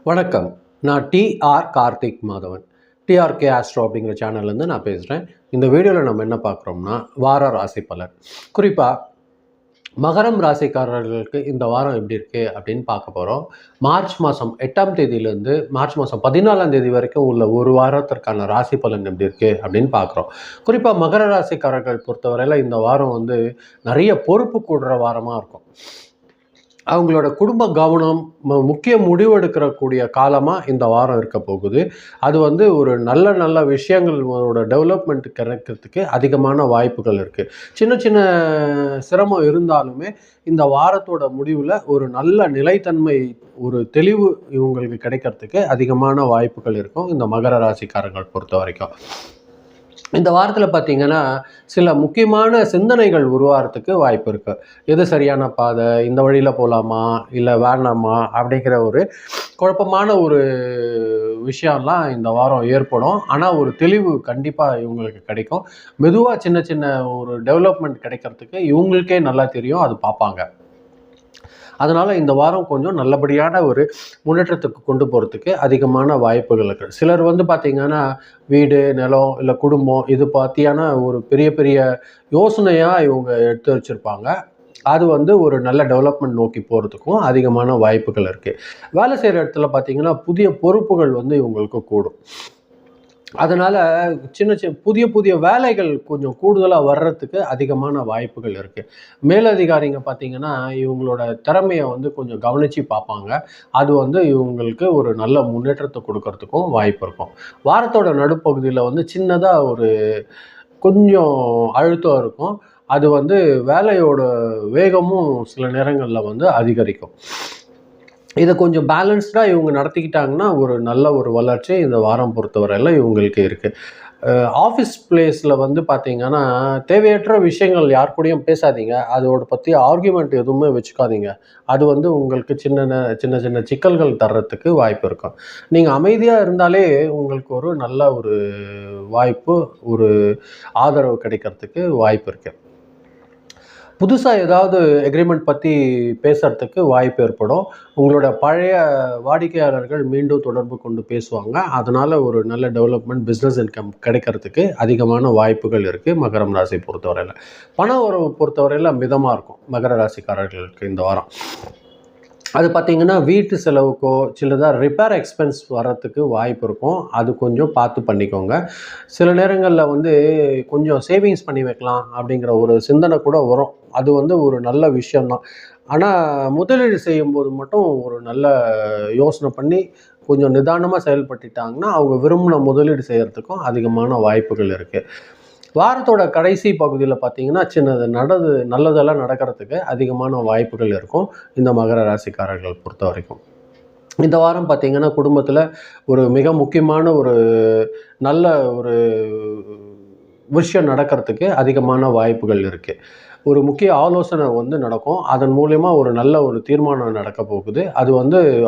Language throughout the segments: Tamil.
வணக்கம். நான் DR Karthik Madhavan. DRK astro அப்படிங்கிற சேனல்லேருந்து நான் பேசுகிறேன். இந்த வீடியோவில் நம்ம என்ன பார்க்குறோம்னா, வார ராசி பலன். குறிப்பாக மகரம் ராசிக்காரர்களுக்கு இந்த வாரம் எப்படி இருக்குது அப்படின்னு பார்க்க போகிறோம். மார்ச் மாதம் 8ஆம் தேதியிலேருந்து மார்ச் மாதம் 14ஆம் தேதி வரைக்கும் உள்ள ஒரு வாரத்திற்கான ராசி பலன் எப்படி இருக்குது அப்படின்னு பார்க்குறோம். குறிப்பாக மகர ராசிக்காரர்கள் பொறுத்தவரையில் இந்த வாரம் நிறைய பொறுப்பு கூடுற வாரமாக இருக்கும். அவங்களோட குடும்ப கவனம் முக்கிய முடிவெடுக்கக்கூடிய காலமாக இந்த வாரம் இருக்க போகுது. அது ஒரு நல்ல விஷயங்களோட டெவலப்மெண்ட் கிடைக்கிறதுக்கு அதிகமான வாய்ப்புகள் இருக்குது. சின்ன சின்ன சிரமம் இருந்தாலுமே இந்த வாரத்தோட முடிவில் ஒரு நல்ல நிலைத்தன்மை, ஒரு தெளிவு இவங்களுக்கு கிடைக்கிறதுக்கு அதிகமான வாய்ப்புகள் இருக்கும் இந்த மகர ராசிக்காரர்கள் பொறுத்த வரைக்கும். இந்த வாரத்தில் பார்த்தீங்கன்னா சில முக்கியமான சிந்தனைகள் உருவாகிறதுக்கு வாய்ப்பு இருக்குது. எது சரியான பாதை, இந்த வழியில் போகலாமா இல்லை வேணாமா அப்படிங்கிற ஒரு குழப்பமான ஒரு விஷயம்லாம் இந்த வாரம் ஏற்படும். ஆனால் ஒரு தெளிவு கண்டிப்பாக இவங்களுக்கு கிடைக்கும். மெதுவாக சின்ன சின்ன ஒரு டெவலப்மெண்ட் கிடைக்கிறதுக்கு இவங்களுக்கே நல்லா தெரியும், அது பார்ப்பாங்க. அதனால் இந்த வாரம் கொஞ்சம் நல்லபடியான ஒரு முன்னேற்றத்துக்கு கொண்டு போகிறதுக்கு அதிகமான வாய்ப்புகள் இருக்குது. சிலர் பார்த்திங்கன்னா வீடு, நிலம் இல்லை குடும்பம் இது பற்றியான ஒரு பெரிய பெரிய யோசனையாக இவங்க எடுத்து வச்சுருப்பாங்க. அது ஒரு நல்ல டெவலப்மெண்ட் நோக்கி போகிறதுக்கும் அதிகமான வாய்ப்புகள் இருக்குது. வேலை செய்கிற இடத்துல பார்த்திங்கன்னா புதிய பொறுப்புகள் இவங்களுக்கு கூடும். அதனால் சின்ன புதிய புதிய வேலைகள் கொஞ்சம் கூடுதலாக வர்றதுக்கு அதிகமான வாய்ப்புகள் இருக்குது. மேலதிகாரிங்க பார்த்திங்கன்னா இவங்களோட திறமையை கொஞ்சம் கவனித்து பார்ப்பாங்க. அது இவங்களுக்கு ஒரு நல்ல முன்னேற்றத்தை கொடுக்கறதுக்கும் வாய்ப்பு இருக்கும். வாரத்தோட நடுப்பகுதியில் சின்னதாக கொஞ்சம் அழுத்தம் இருக்கும். அது வேலையோட வேகமும் சில நேரங்களில் அதிகரிக்கும். இதை கொஞ்சம் பேலன்ஸ்டாக இவங்க நடத்திக்கிட்டாங்கன்னா ஒரு நல்ல ஒரு வளர்ச்சி இந்த வாரம் பொறுத்தவரையில் இவங்களுக்கு இருக்குது. ஆஃபீஸ் பிளேஸில் பார்த்திங்கன்னா தேவையற்ற விஷயங்கள் யார் கூடயும் பேசாதீங்க. அதோட பற்றி ஆர்கியூமெண்ட் எதுவுமே வச்சுக்காதீங்க. அது உங்களுக்கு சின்ன சின்ன சிக்கல்கள் தர்றதுக்கு வாய்ப்பு இருக்கும். நீங்கள் அமைதியாக இருந்தாலே உங்களுக்கு ஒரு நல்ல ஒரு வாய்ப்பு, ஒரு ஆதரவு கிடைக்கிறதுக்கு வாய்ப்பு இருக்குது. புதுசாக ஏதாவது எக்ரிமெண்ட் பற்றி பேசுகிறதுக்கு வாய்ப்பு ஏற்படும். உங்களோட பழைய வாடிக்கையாளர்கள் மீண்டும் தொடர்பு கொண்டு பேசுவாங்க. அதனால் ஒரு நல்ல டெவலப்மெண்ட், பிஸ்னஸ் இன்கம் கிடைக்கிறதுக்கு அதிகமான வாய்ப்புகள் இருக்குது மகரம் ராசி பொறுத்தவரையில். பண உறவு பொறுத்தவரையில் மிதமாக இருக்கும் மகர ராசிக்காரர்களுக்கு இந்த வாரம். அது பார்த்திங்கன்னா வீட்டு செலவுக்கோ சிலதாக ரிப்பேர் எக்ஸ்பென்ஸ் வரத்துக்கு வாய்ப்பு இருக்கும். அது கொஞ்சம் பார்த்து பண்ணிக்கோங்க. சில நேரங்களில் கொஞ்சம் சேவிங்ஸ் பண்ணி வைக்கலாம் அப்படிங்கிற ஒரு சிந்தனை கூட வரும். அது ஒரு நல்ல விஷயம்தான். ஆனால் முதலீடு செய்யும்போது மட்டும் ஒரு நல்ல யோசனை பண்ணி கொஞ்சம் நிதானமாக செயல்பட்டுட்டாங்கன்னா அவங்க விரும்பின முதலீடு செய்கிறதுக்கும் அதிகமான வாய்ப்புகள் இருக்குது. வாரத்தோட கடைசி பகுதியில் பார்த்திங்கன்னா நல்லதெல்லாம் நடக்கிறதுக்கு அதிகமான வாய்ப்புகள் இருக்கும் இந்த மகர ராசிக்காரர்கள் பொறுத்த வரைக்கும். இந்த வாரம் பார்த்திங்கன்னா குடும்பத்தில் ஒரு மிக முக்கியமான ஒரு நல்ல ஒரு விஷயம் நடக்கிறதுக்கு அதிகமான வாய்ப்புகள் இருக்குது. ஒரு முக்கிய ஆலோசனை நடக்கும். அதன் மூலயமா ஒரு நல்ல ஒரு தீர்மானம் நடக்க போகுது. அது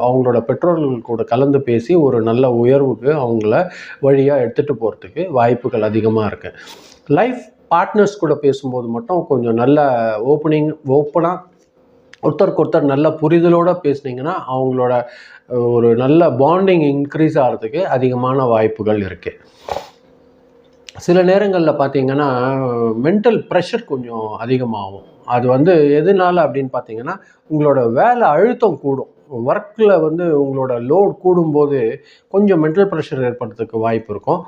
அவங்களோட பெற்றோர்கள் கூட கலந்து பேசி ஒரு நல்ல உயர்வுக்கு அவங்கள வழியாக எடுத்துகிட்டு போகிறதுக்கு வாய்ப்புகள் அதிகமாக இருக்குது. லைஃப் பார்ட்னர்ஸ் கூட பேசும்போது மட்டும் கொஞ்சம் நல்ல ஓப்பனாக ஒருத்தருக்கு ஒருத்தர் நல்ல புரிதலோடு பேசுனீங்கன்னா அவங்களோட ஒரு நல்ல பாண்டிங் இன்க்ரீஸ் ஆகிறதுக்கு அதிகமான வாய்ப்புகள் இருக்குது. சில நேரங்களில் பார்த்திங்கன்னா மென்டல் ப்ரெஷர் கொஞ்சம் அதிகமாகும். அது எதனால அப்படின்னு பார்த்திங்கன்னா உங்களோட வேலை அழுத்தம் கூடும். ஒர்க்கில் உங்களோட லோட் கூடும்போது கொஞ்சம் மென்டல் ப்ரெஷர் ஏற்படுறதுக்கு வாய்ப்பு இருக்கும்.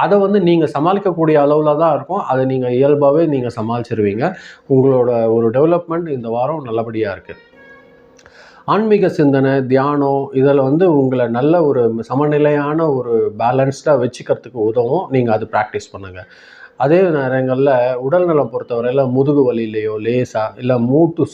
அதை நீங்கள் சமாளிக்கக்கூடிய அளவில் தான் இருக்கும். அதை நீங்கள் இயல்பாகவே நீங்கள் சமாளிச்சிருவீங்க. உங்களோட ஒரு டெவலப்மெண்ட் இந்த வாரம் நல்லபடியாக இருக்குது. ஆன்மீக சிந்தனை, தியானம் இதில் உங்களை நல்ல ஒரு சமநிலையான ஒரு பேலன்ஸ்டாக வச்சுக்கிறதுக்கு உதவும். நீங்கள் அது ப்ராக்டிஸ் பண்ணுங்கள். அதே நேரங்களில் உடல்நலம் பொறுத்தவரையில் முதுகு வலியிலையோ லேசாக இல்லை மூட்டு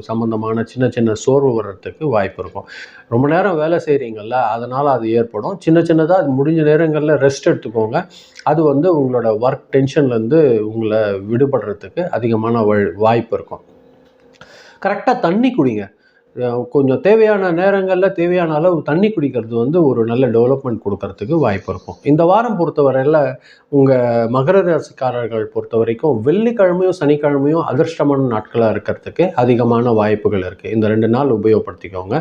சம்மந்தமான சின்ன சோர்வு வர்றதுக்கு வாய்ப்பு இருக்கும். ரொம்ப நேரம் வேலை செய்கிறீங்கள, அதனால் அது ஏற்படும். சின்னதாக அது முடிஞ்ச நேரங்களில் ரெஸ்ட் எடுத்துக்கோங்க. அது உங்களோட ஒர்க் டென்ஷன்லேருந்து உங்களை விடுபடுறதுக்கு அதிகமான வாய்ப்பு இருக்கும். கரெக்டாக தண்ணி குடிங்க. கொஞ்சம் தேவையான நேரங்களில் தேவையான அளவு தண்ணி குடிக்கிறது வந்து ஒரு நல்ல டெவலப்மெண்ட் கொடுக்கறதுக்கு வாய்ப்பு இருக்கும். இந்த வாரம் பொறுத்தவரையில் உங்கள் மகர ராசிக்காரர்கள் பொறுத்த வரைக்கும் வெள்ளிக்கிழமையும் சனிக்கிழமையும் அதிர்ஷ்டமான நாட்களாக இருக்கிறதுக்கு அதிகமான வாய்ப்புகள் இருக்குது. இந்த 2 நாள் உபயோகப்படுத்திக்கோங்க.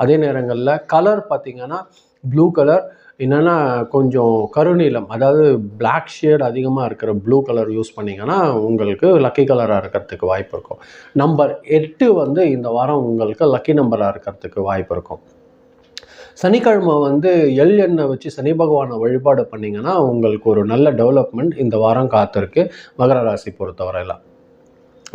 அதே நேரங்களில் கலர் பார்த்திங்கன்னா ப்ளூ கலர், என்னென்னா கொஞ்சம் கருநீலம், அதாவது பிளாக் ஷேட் அதிகமாக இருக்கிற ப்ளூ கலர் யூஸ் பண்ணிங்கன்னா உங்களுக்கு லக்கி கலராக இருக்கிறதுக்கு வாய்ப்பு இருக்கும். நம்பர் 8 வந்து இந்த வாரம் உங்களுக்கு லக்கி நம்பராக இருக்கிறதுக்கு வாய்ப்பு இருக்கும். சனிக்கிழமை வந்து எண்ணெய் வச்சு சனி பகவானை வழிபாடு பண்ணிங்கன்னா உங்களுக்கு ஒரு நல்ல டெவலப்மெண்ட் இந்த வாரம் காத்திருக்கு மகர ராசி பொறுத்தவரையில்.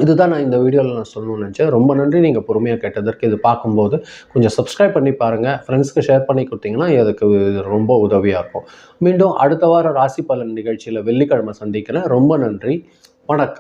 இதுதான் நான் இந்த வீடியோவில் சொல்லணும்னு நினச்சேன். ரொம்ப நன்றி நீங்கள் பொறுமையாக கேட்டதற்கு. இது பார்க்கும்போது கொஞ்சம் சப்ஸ்கிரைப் பண்ணி பாருங்கள், ஃப்ரெண்ட்ஸ்க்கு ஷேர் பண்ணி கொடுத்தீங்கன்னா அதுக்கு ரொம்ப உதவியாக இருக்கும். மீண்டும் அடுத்த வாரம் ராசி பலன் நிகழ்ச்சியில் வெள்ளிக்கிழமை சந்திக்கிறேன். ரொம்ப நன்றி, வணக்கம்.